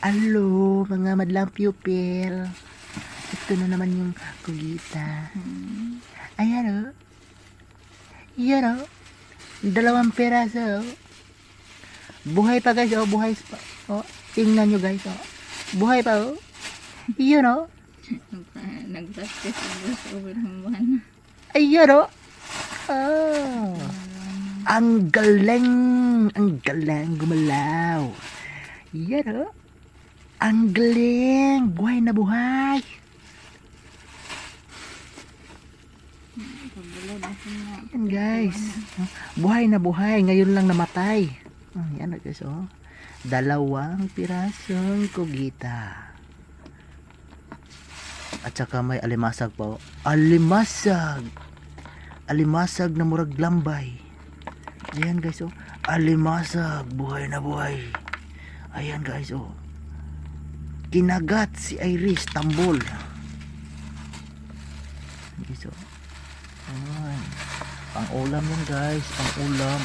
Alo, mga madlang pupil. Ito na naman yung kugita. Ayan o. Yan o. 2 peraso. Buhay pa guys o. Buhay pa. O, tingnan nyo guys o. Buhay pa o. Yun o. Nag-basket sa over ng buwan. Ayan o. Oh. Ang galing. Ang galing gumalaw. Yan o. Ang galing. Buhay na buhay. Yan guys. Buhay na buhay. Ngayon lang namatay. Yan guys oh. 2 pirasong kugita. At saka may alimasag pa oh. Alimasag. Alimasag na murag lambay. Ayan guys oh. Alimasag. Buhay na buhay. Ayan guys oh. Kinagat si Iris Tambol. Guys oh. Ayan. Pang ulam yan guys. Pang ulam.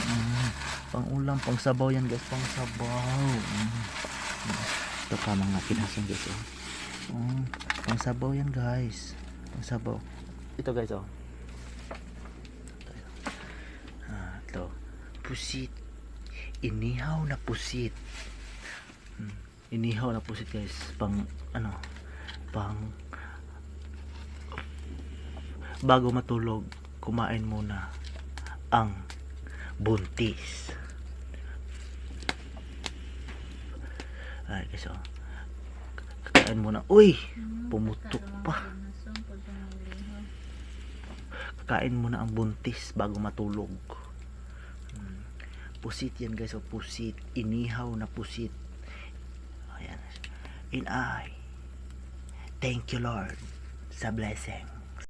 Pang ulam. Pang sabaw yan guys. Pang sabaw. Ito ka mga pinasang guys oh. Pang sabaw yan guys. Pang sabaw. Ito guys oh. Ito. Pusit. Inihaw na pusit. Inihaw na pusit guys. Pang ano. Pang bago matulog, kumain muna ang buntis. Ay guys oh. Kakain muna. Uy! Pumutok pa. Kakain muna ang buntis bago matulog. Pusit yan guys oh. Pusit. Inihaw na pusit. Ayan. And I thank you Lord sa blessing.